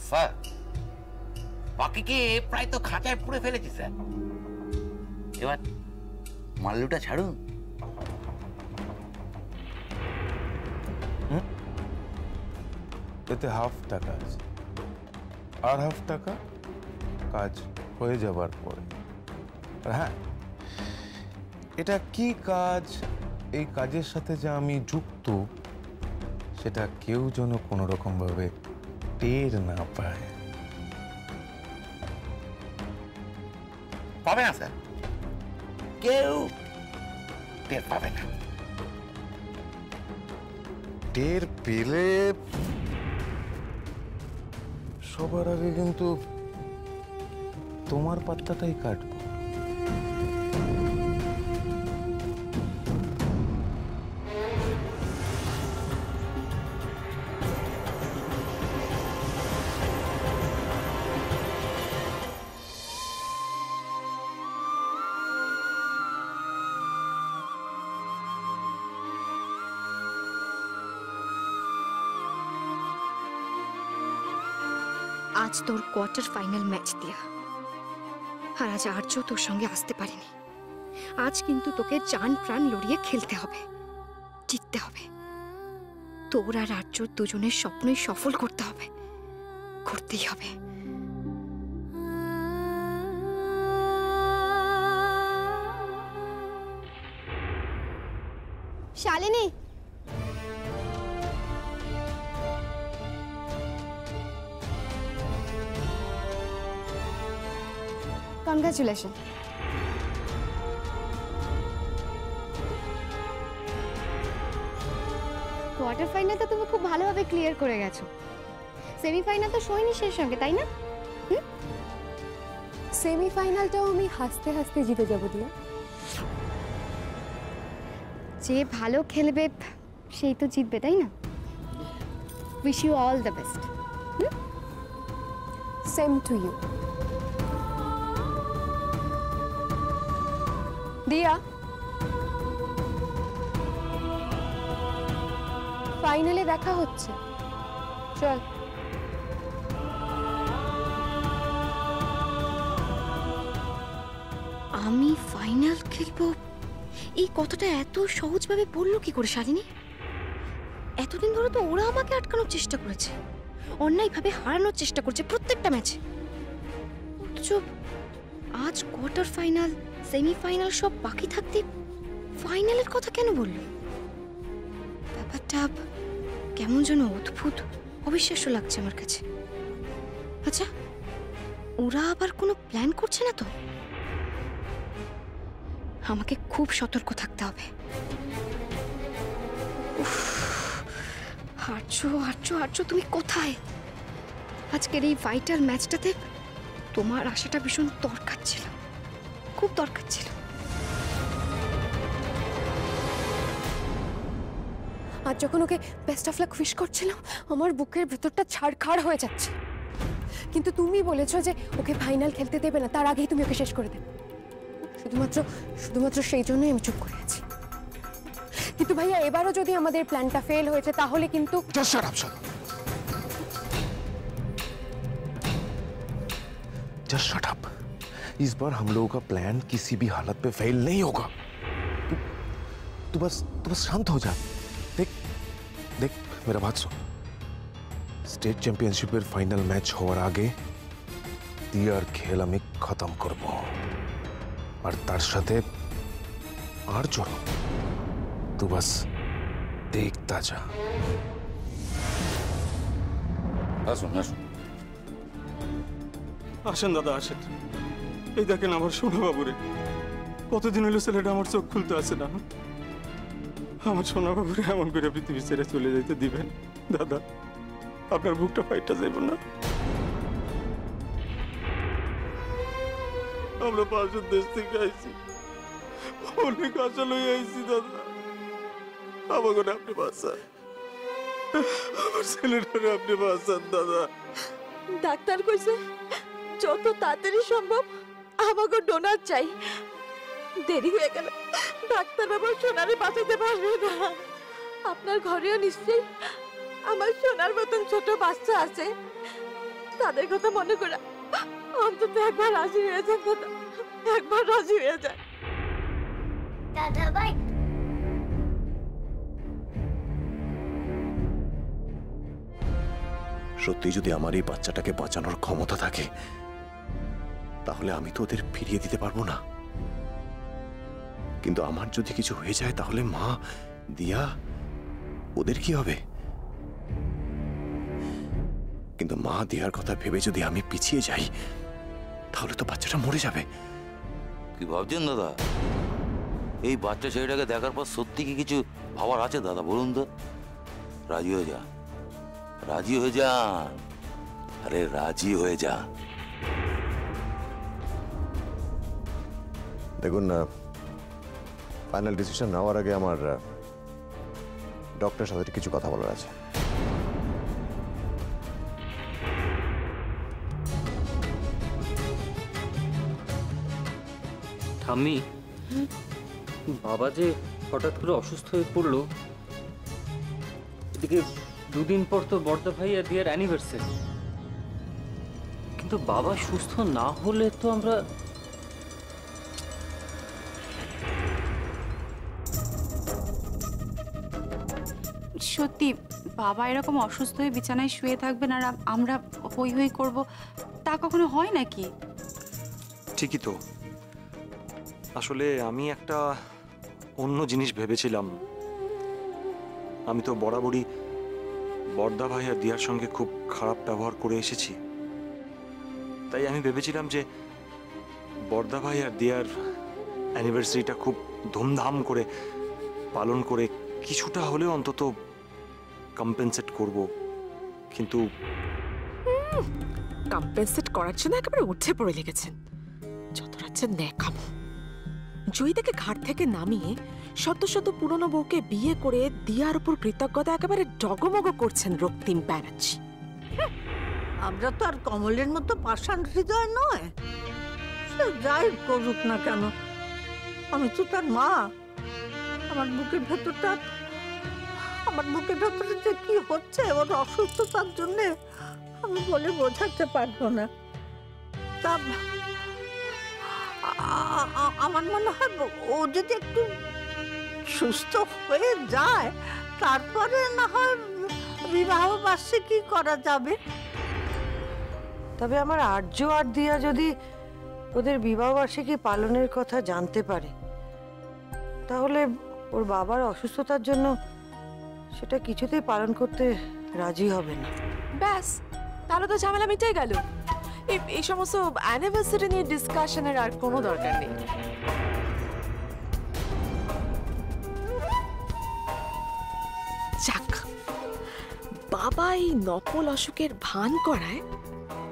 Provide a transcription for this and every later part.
Sir বাকিকে প্রায় তো খাঁচায় পুড়ে ফেলেছি স্যার, এবার মাল্লুটা ছাড়ুন। এতে হাফ টাকা আছে, আর হাফ টাকা কাজ হয়ে যাবার পরে। হ্যাঁ, এটা কি কাজ, এই কাজের সাথে যে আমি যুক্ত সেটা কেউ যেন কোনো রকম ভাবে টের না পায়। পাবে না স্যার, কেউ টের পাবে না। টের পেলে সবার আগে কিন্তু তোমার পাত্তাটাই কাটবো। আজ তোর কোয়ার্টার ফাইনাল ম্যাচ দিয়া, আর আজ আর্য তোর সঙ্গে আসতে পারেনি। আজ কিন্তু তোকে জান প্রাণ লড়িয়ে খেলতে হবে, জিততে হবে। তোর আর আর্য দুজনের স্বপ্নই সফল করতে হবে, করতেই হবে। শালিনী, কনগ্রাচুলেশন। কোয়ার্টার ফাইনালটা তুমি খুব ভালোভাবে ক্লিয়ার করে গেছো। সেমিফাইনাল তো সৈনিশের সঙ্গে, তাই না? সেমিফাইনালটাও আমি হাসতে হাসতে জিতে যাব দিয়া। যে ভালো খেলবে সেই তো জিতবে, তাই না? Wish you all the best. Same to you Diya. ফাইনালে দেখা হচ্ছে, চল। আমি ফাইনাল খেলবো, এই কথাটা এত সহজভাবে বললো কি করে শালিনী? এতদিন ধরে তো ওরা আমাকে আটকানোর চেষ্টা করেছে, অন্যায়ভাবে হারানোর চেষ্টা করছে প্রত্যেকটা ম্যাচে। অথচ আজ কোয়ার্টার ফাইনাল, সেমিফাইনাল সব বাকি থাকতে ফাইনালের কথা কেন বললো? ব্যাপারটা কেমন যেন অদ্ভুত, অবিশ্বাস্য লাগছে আমার কাছে। আচ্ছা, ওরা আবার কোনো প্ল্যান করছে না তো? আমাকে খুব সতর্ক থাকতে হবে। আর্য, আর্য, আর্য, তুমি কোথায়? আজকের এই ভাইটাল ম্যাচটাতে তোমার আশাটা ভীষণ দরকার ছিল, খুব দরকার ছিল। আর যখন ওকে বেস্ট অফ লাক উইশ করছিলাম, আমার বুকের ভেতরটা ছাড়খাড় হয়ে যাচ্ছে। কিন্তু তুমি বলেছো যে ওকে ফাইনাল খেলতে দেবে না, তার আগেই তুমি ওকে শেষ করে দেবে। শুধুমাত্র সেই জন্যই আমি চুপ করে আছি। কিন্তু ভাইয়া, এবারও যদি আমাদের প্ল্যানটা ফেল হয়েছে তাহলে কিন্তু Just shut up, shut up. Just shut up. इस बार हम लोगों का प्लान किसी भी हालत पे फेल नहीं होगा। तू बस शांत हो जा। देख देख मेरा बात सुन। स्टेट चैंपियनशिपेर फाइनल मैच होवार आगे दियार खेल आमी खत्म करब और तार साथे आर जोड़ो। तू बस देखता जा। আসুন আসুন। আসেন দাদা, আসেন। এই দেখেন আমার সোনা বাবুরে, কতদিন হলো ছেলেটা আমার চোখ খুলতে আসে না। আমার সোনা বাবুরে এমন করে পৃথিবী ছেড়ে চলে যেতে দিবেন দাদা? আপনার বুকটা ফাইটটা যাইব না? আমরা পাশের দেশ থেকে আইছি, অনেক আশা লই আইছি দাদা। আমাকে আপনি বাঁচান, আমার ছেলেটারে আপনি বাঁচান দাদা। ডাক্তার কইছে যত তাড়াতাড়ি সম্ভব আমাকে ডোনার চাই। দেরি হয়ে গেল ডাক্তার বাবু সোনারে বাঁচাতে পারবে না। আপনার ঘরেও নিশ্চয়ই আমার সোনার মতন ছোট বাচ্চা আছে, তাদের কথা মনে করে অন্তত একবার রাজি হয়ে যান দাদা, একবার রাজি হয়ে যায়। দাদা ভাই, সত্যি যদি আমার এই বাচ্চাটাকে বাঁচানোর ক্ষমতা থাকে তাহলে আমি তো ওদের ফিরিয়ে দিতে পারবো না, কিন্তু আমার যদি কিছু হয়ে যায় তাহলে মা, দিয়া, ওদের কি হবে? কিন্তু মা দিয়ার কথা ভেবে যদি আমি পিছিয়ে যাই তাহলে তো বাচ্চাটা মরে যাবে। কি ভাবছেন দাদা? এই বাচ্চা ছেলেটাকে দেখার পর সত্যি কি কিছু ভাবার আছে দাদা? বলুন তো। রাজি হয়ে যান, রাজি হয়ে যান, আরে রাজি হয়ে যান। দেখুন, ফাইনাল ডিসিশন নেওয়ার আগে আমার ডক্টরের সাথে কিছু কথা বলার আছে। ঠাম্মি, বাবা যে হঠাৎ করে অসুস্থ হয়ে পড়লো, এদিকে দুদিন পর তো বড়দা ভাই আর দিয়ার অ্যানিভার্সারি, কিন্তু বাবা সুস্থ না হলে তো আমরা সত্যি বাবা এরকম অসুস্থ হয়ে বিছানায় শুয়ে থাকবেন আর আমরা হই হই করব, তা কখনো হয় নাকি? ঠিকই তো। আসলে আমি একটা অন্য জিনিস ভেবেছিলাম। আমি তো বরাবরই বড়দা ভাই আর দিয়ার সঙ্গে খুব খারাপ ব্যবহার করে এসেছি, তাই আমি ভেবেছিলাম যে বড়দা ভাই আর দিয়ার অ্যানিভার্সারিটা খুব ধুমধাম করে পালন করে কিছুটা হলেও অন্তত কম্পেনসেট করব। কিন্তু কম্পেনসেট করার জন্য একেবারে উঠে পড়ে লেগেছেন। যত রাজ্যে ন্যাকামো। জয়ীদাকে ঘাট থেকে নামিয়ে শত শত পুরনো বউকে বিয়ে করে দিয়ার উপর কৃতজ্ঞতা একেবারে ডগমগ করছেন রক্তিম ব্যানার্জি। আমরা তো আর কমলের মতো পাষাণ হৃদয় নয়, সে যাই করুক না কেন, আমি তো তার মা। আমার বুকের ভেতরে যে কি হচ্ছে ওর অসুস্থতার জন্য আমি বলে বোঝাতে পারবো না। তা আমার মনে হয় ও যদি একটু সুস্থ হয়ে যায় তারপরে না হয় বিবাহ বার্ষিকী করা যাবে। তবে আমার আর্য আর দিয়া যদি ওদের বিবাহ বার্ষিকী পালনের কথা জানতে পারে তাহলে ওর বাবার অসুস্থতার জন্য সেটা কিছুতেই পালন করতে রাজি হবে না। ব্যাস, তাহলে তো ঝামেলা মিটে গেল। এই সমস্ত অ্যানিভার্সারি নিয়ে ডিসকাশনের আর কোনো দরকার নেই। যাক, বাবা এই নকল অসুখের ভান করায়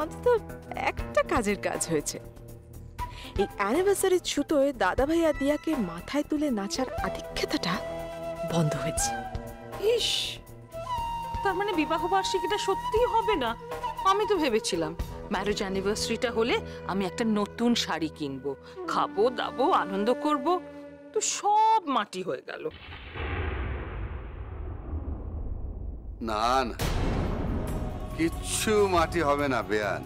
অন্তত একটা কাজের কাজ হয়েছে। এই অ্যানিভার্সারির ছুতোয় দাদা ভাই আর দিয়াকে মাথায় তুলে নাচার আধিক্যতাটা বন্ধ হয়েছে। ইস, তার মানে বিবাহ বার্ষিকীটা সত্যিই হবে না? আমি তো ভেবেছিলাম ম্যারেজ অ্যানিভার্সারিটা হলে আমি একটা নতুন শাড়ি কিনবো, খাবো দাবো, আনন্দ করব, তো সব মাটি হয়ে গেল। না না, কিচ্ছু মাটি হবে না বেয়ান।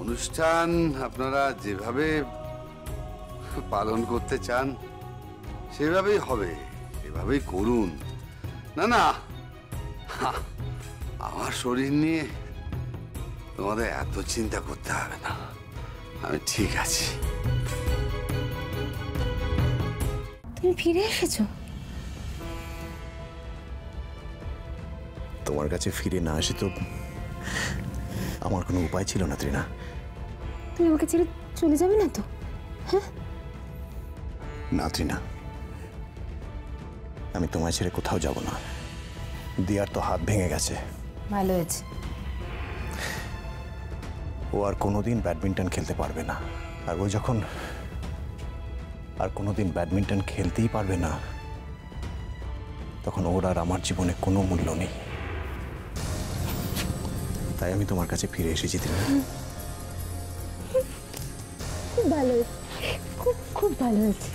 অনুষ্ঠান আপনারা যেভাবে পালন করতে চান সেভাবেই হবে, সেভাবেই করুন। না না, আমার শরীর নিয়ে তোমাদের এত চিন্তা করতে হবে না, আমি ঠিক আছি। তুমি ফিরে এসেছো? তোমার কাছে ফিরে না আসে তো আমার কোনো উপায় ছিল না ত্রিনা। তুমি আমাকে ছেড়ে চলে যাবে না তো? হ্যাঁ না ত্রিনা, আমি তোমায় ছেড়ে কোথাও যাব না। দিয়ার তো হাত ভেঙে গেছে। ভালো হয়েছে। ও আর কোনোদিন ব্যাডমিন্টন খেলতে পারবে না, আর ও যখন আর কোনোদিন ব্যাডমিন্টন খেলতেই পারবে না তখন ওর আর আমার জীবনে কোনো মূল্য নেই। তাই আমি তোমার কাছে ফিরে এসেছি ত্রিনা। খুব ভালো হয়েছে, খুব খুব ভালো হয়েছে।